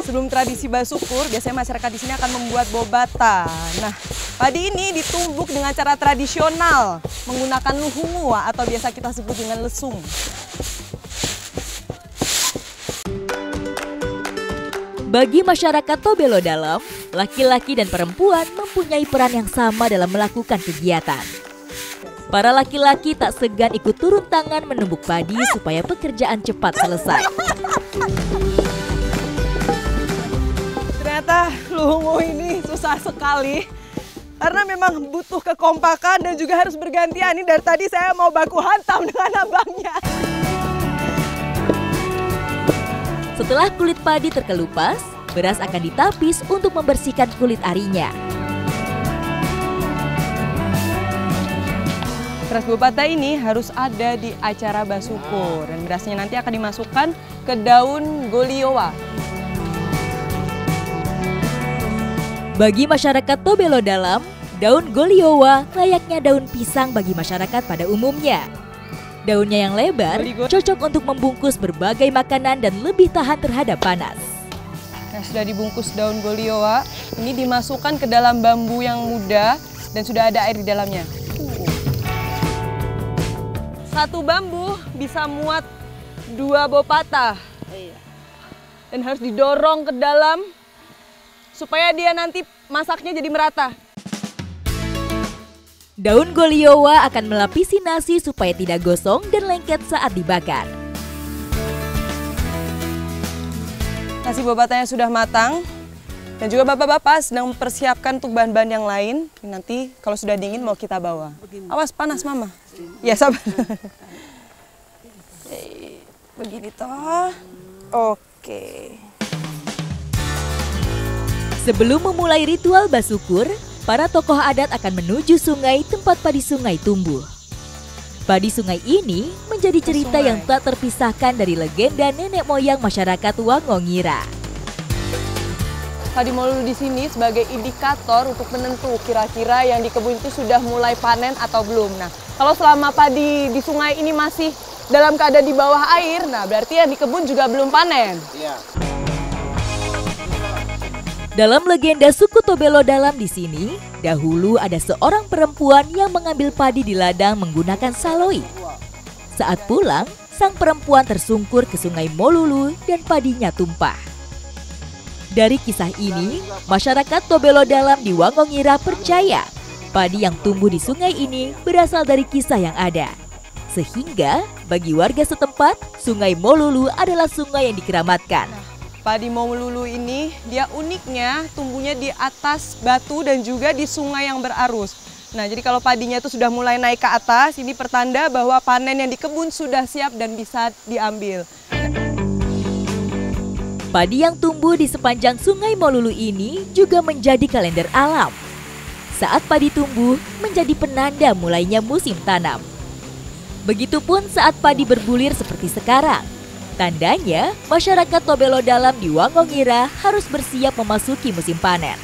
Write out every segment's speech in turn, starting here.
Sebelum tradisi basukur, biasanya masyarakat di sini akan membuat bobata. Nah, padi ini ditumbuk dengan cara tradisional menggunakan luhungua atau biasa kita sebut dengan lesung. Bagi masyarakat Tobelo Dalam, laki-laki dan perempuan mempunyai peran yang sama dalam melakukan kegiatan. Para laki-laki tak segan ikut turun tangan menumbuk padi supaya pekerjaan cepat selesai. Ternyata luhungu ini susah sekali karena memang butuh kekompakan dan juga harus bergantian. Ini dari tadi saya mau baku hantam dengan abangnya. Setelah kulit padi terkelupas, beras akan ditapis untuk membersihkan kulit arinya. Beras bobata ini harus ada di acara basukur dan berasnya nanti akan dimasukkan ke daun goliowa. Bagi masyarakat Tobelo Dalam, daun goliowa layaknya daun pisang bagi masyarakat pada umumnya. Daunnya yang lebar cocok untuk membungkus berbagai makanan dan lebih tahan terhadap panas. Nah, sudah dibungkus daun goliowa, ini dimasukkan ke dalam bambu yang muda dan sudah ada air di dalamnya. Satu bambu bisa muat 2 bopata. Dan harus didorong ke dalam supaya dia nanti masaknya jadi merata. Daun goliowa akan melapisi nasi supaya tidak gosong dan lengket saat dibakar. Nasi bobatanya sudah matang dan juga bapak-bapak sedang mempersiapkan untuk bahan-bahan yang lain. Nanti kalau sudah dingin mau kita bawa. Awas panas mama. Ya sabar. Begini toh. Oke. Sebelum memulai ritual basukur, para tokoh adat akan menuju sungai tempat padi sungai tumbuh. Padi sungai ini menjadi cerita yang tak terpisahkan dari legenda nenek moyang masyarakat Wangongira. Padi molulu di sini sebagai indikator untuk menentu kira-kira yang di kebun itu sudah mulai panen atau belum. Nah, kalau selama padi di sungai ini masih dalam keadaan di bawah air, nah berarti yang di kebun juga belum panen. Iya. Dalam legenda suku Tobelo Dalam di sini, dahulu ada seorang perempuan yang mengambil padi di ladang menggunakan saloi. Saat pulang, sang perempuan tersungkur ke sungai Molulu dan padinya tumpah. Dari kisah ini, masyarakat Tobelo Dalam di Wangongira percaya padi yang tumbuh di sungai ini berasal dari kisah yang ada. Sehingga bagi warga setempat, sungai Molulu adalah sungai yang dikeramatkan. Padi molulu ini dia uniknya tumbuhnya di atas batu dan juga di sungai yang berarus. Nah, jadi kalau padinya itu sudah mulai naik ke atas, ini pertanda bahwa panen yang di kebun sudah siap dan bisa diambil. Padi yang tumbuh di sepanjang sungai Molulu ini juga menjadi kalender alam. Saat padi tumbuh menjadi penanda mulainya musim tanam. Begitupun saat padi berbulir seperti sekarang. Tandanya, masyarakat Tobelo Dalam di Wangongira harus bersiap memasuki musim panen.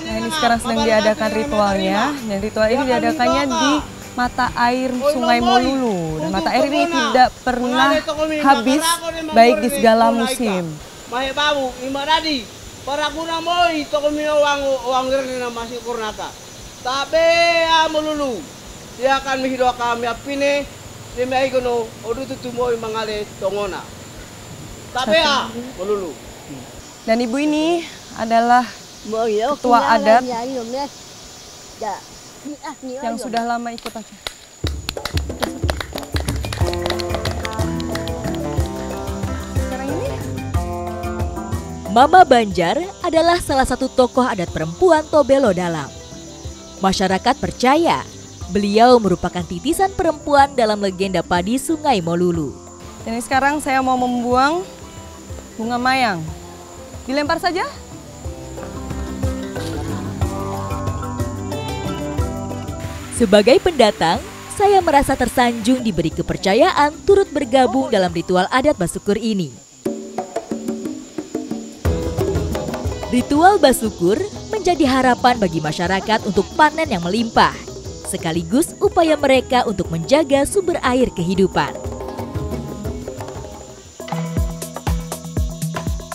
Nah, ini sekarang sedang diadakan ritualnya, dan ritual ini diadakannya di mata air Sungai Molulu. Dan mata air ini tidak pernah habis, baik di segala musim. Dia akan menghidup kami apine, dia mengigono odu tutumoy mangale tongona. Tapi melulu. Dan ibu ini adalah ketua adat yang sudah lama ikut aja. Sekarang ini Mama Banjar adalah salah satu tokoh adat perempuan Tobelo Dalam. Masyarakat percaya beliau merupakan titisan perempuan dalam legenda padi Sungai Molulu. Dan ini sekarang saya mau membuang bunga mayang. Dilempar saja. Sebagai pendatang, saya merasa tersanjung diberi kepercayaan turut bergabung dalam ritual adat basukur ini. Ritual basukur menjadi harapan bagi masyarakat untuk panen yang melimpah. Sekaligus upaya mereka untuk menjaga sumber air kehidupan.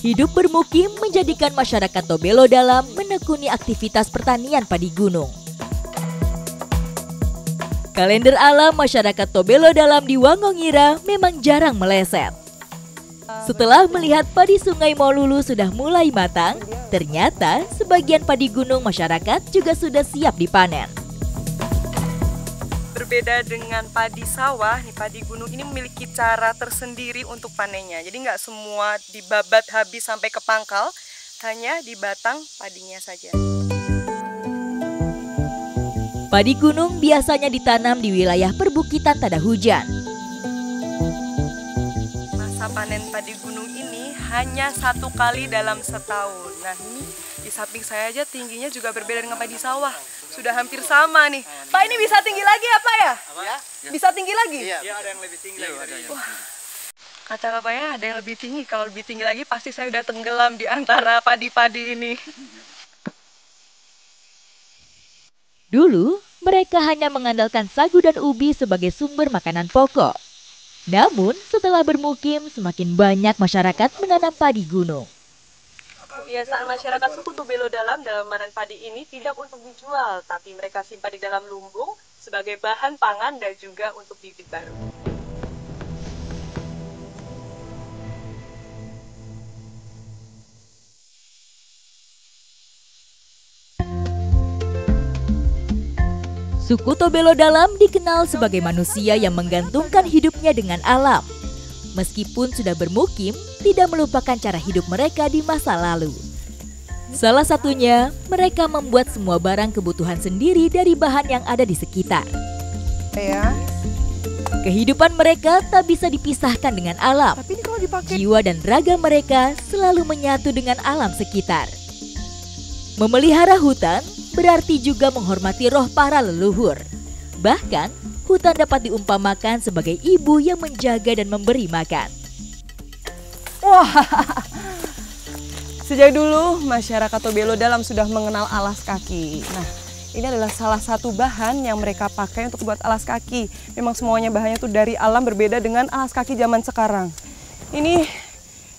Hidup bermukim menjadikan masyarakat Tobelo Dalam menekuni aktivitas pertanian padi gunung. Kalender alam masyarakat Tobelo Dalam di Wangongira memang jarang meleset. Setelah melihat padi Sungai Molulu sudah mulai matang, ternyata sebagian padi gunung masyarakat juga sudah siap dipanen. Berbeda dengan padi sawah, nih padi gunung ini memiliki cara tersendiri untuk panennya. Jadi nggak semua dibabat habis sampai ke pangkal, hanya di batang padinya saja. Padi gunung biasanya ditanam di wilayah perbukitan tak ada hujan. Masa panen padi gunung ini hanya 1 kali dalam setahun. Nah ini di samping saya aja tingginya juga berbeda dengan padi sawah. Sudah hampir sama nih. Pak, ini bisa tinggi lagi ya Pak ya? Bisa tinggi lagi? Iya, ada yang lebih tinggi lagi. Wah, kata bapaknya ada yang lebih tinggi. Kalau lebih tinggi lagi pasti saya udah tenggelam di antara padi-padi ini. Dulu, mereka hanya mengandalkan sagu dan ubi sebagai sumber makanan pokok. Namun, setelah bermukim, semakin banyak masyarakat menanam padi gunung. Kebiasaan masyarakat suku Tobelo Dalam memanen padi ini tidak untuk dijual, tapi mereka simpan di dalam lumbung sebagai bahan pangan dan juga untuk bibit baru. Suku Tobelo Dalam dikenal sebagai manusia yang menggantungkan hidupnya dengan alam. Meskipun sudah bermukim, tidak melupakan cara hidup mereka di masa lalu. Salah satunya, mereka membuat semua barang kebutuhan sendiri dari bahan yang ada di sekitar. Ya. Kehidupan mereka tak bisa dipisahkan dengan alam. Tapi ini kalau dipakai Jiwa dan raga mereka selalu menyatu dengan alam sekitar. Memelihara hutan berarti juga menghormati roh para leluhur. Bahkan, hutan dapat diumpamakan sebagai ibu yang menjaga dan memberi makan. wah. Sejak dulu masyarakat Tobelo Dalam sudah mengenal alas kaki. Nah, ini adalah salah satu bahan yang mereka pakai untuk buat alas kaki. Memang semuanya bahannya tuh dari alam, berbeda dengan alas kaki zaman sekarang. Ini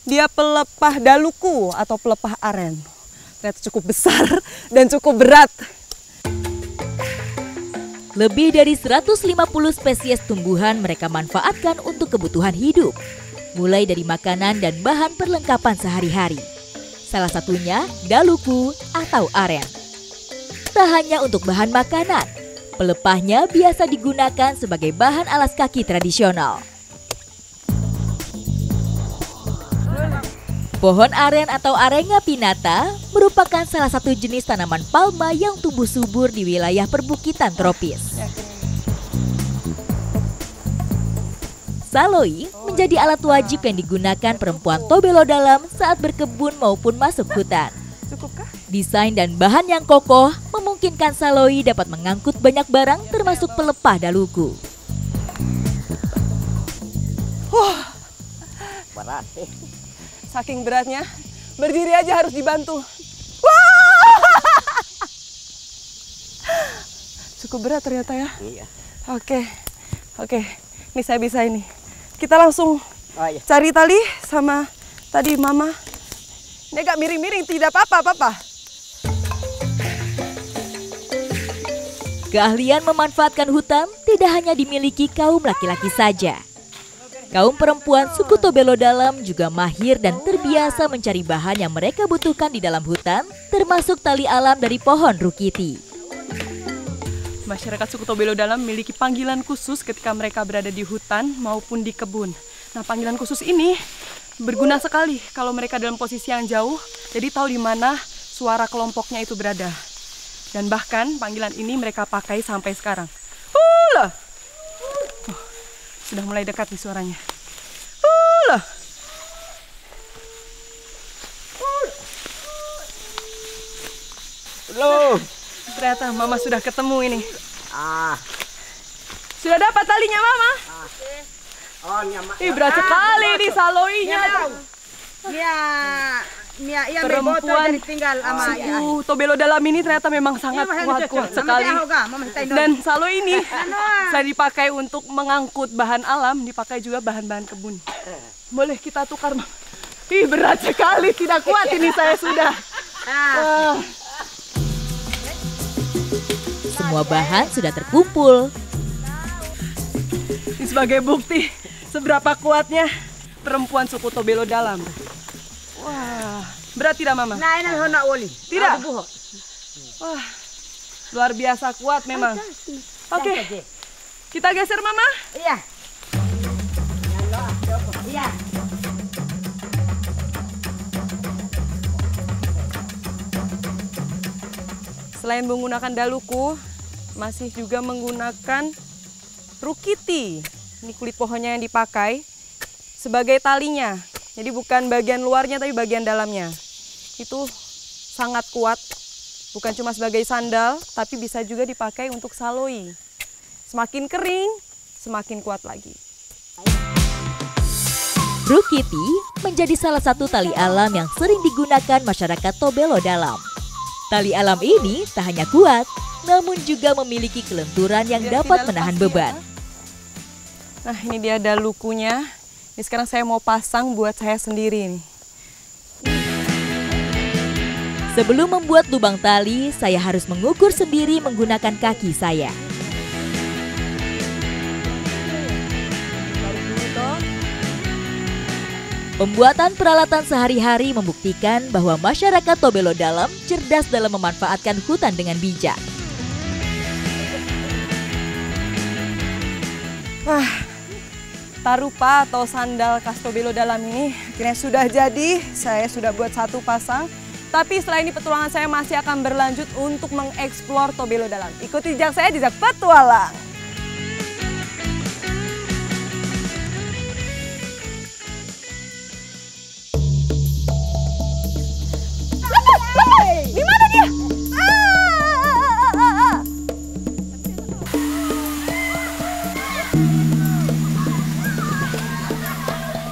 dia pelepah daluku atau pelepah aren. Ternyata cukup besar dan cukup berat. Lebih dari 150 spesies tumbuhan mereka manfaatkan untuk kebutuhan hidup. Mulai dari makanan dan bahan perlengkapan sehari-hari. Salah satunya daluku atau aren. Tak hanya untuk bahan makanan, pelepahnya biasa digunakan sebagai bahan alas kaki tradisional. Pohon aren atau Arenga pinnata merupakan salah satu jenis tanaman palma yang tumbuh subur di wilayah perbukitan tropis. Saloi menjadi alat wajib yang digunakan perempuan Tobelo Dalam saat berkebun maupun masuk hutan. Cukupkah? Desain dan bahan yang kokoh memungkinkan saloi dapat mengangkut banyak barang termasuk pelepah daluku. Berat. Saking beratnya, berdiri aja harus dibantu. Wah! Cukup berat ternyata ya. Iya. Oke. Ini saya bisa ini. Kita langsung cari tali sama tadi mama. Ini agak miring-miring, tidak apa-apa, Papa. Keahlian memanfaatkan hutan tidak hanya dimiliki kaum laki-laki saja. Kaum perempuan suku Tobelo Dalam juga mahir dan terbiasa mencari bahan yang mereka butuhkan di dalam hutan, termasuk tali alam dari pohon rukiti. Masyarakat suku Tobelo Dalam memiliki panggilan khusus ketika mereka berada di hutan maupun di kebun. Nah, panggilan khusus ini berguna sekali kalau mereka dalam posisi yang jauh, jadi tahu di mana suara kelompoknya itu berada. Dan bahkan panggilan ini mereka pakai sampai sekarang. Hula! Sudah mulai dekat nih suaranya. Hula! Halo. Ternyata Mama sudah ketemu ini. Sudah dapat talinya Mama? Oh, nyaman. Ih, berat sekali nih saloinya. Perempuan suku Tobelo Dalam ini ternyata memang sangat kuat sekali. Dan saloi ini selain dipakai untuk mengangkut bahan alam, dipakai juga bahan-bahan kebun. Boleh kita tukar, Mama? Ih, berat sekali, tidak kuat ini saya sudah. Semua bahan sudah terkumpul. Ini sebagai bukti seberapa kuatnya perempuan suku Tobelo Dalam. Wah, berat tidak Mama? Tidak. Wah, luar biasa kuat memang. Oke, kita geser Mama. Iya. Iya. Selain menggunakan daluku, masih juga menggunakan rukiti. Ini kulit pohonnya yang dipakai sebagai talinya. Jadi bukan bagian luarnya tapi bagian dalamnya. Itu sangat kuat. Bukan cuma sebagai sandal, tapi bisa juga dipakai untuk saloi. Semakin kering, semakin kuat lagi. Rukiti menjadi salah satu tali alam yang sering digunakan masyarakat Tobelo Dalam. Tali alam ini tak hanya kuat, namun juga memiliki kelenturan yang dapat menahan beban. Nah, ini dia dalukunya. Ini sekarang saya mau pasang buat saya sendiri nih. Sebelum membuat lubang tali, saya harus mengukur sendiri menggunakan kaki saya. Pembuatan peralatan sehari-hari membuktikan bahwa masyarakat Tobelo Dalam cerdas dalam memanfaatkan hutan dengan bijak. Wah, tarupa atau sandal khas Tobelo Dalam ini akhirnya sudah jadi. Saya sudah buat satu pasang. Tapi setelah ini petualangan saya masih akan berlanjut untuk mengeksplor Tobelo Dalam. Ikuti jejak saya, jejak petualang.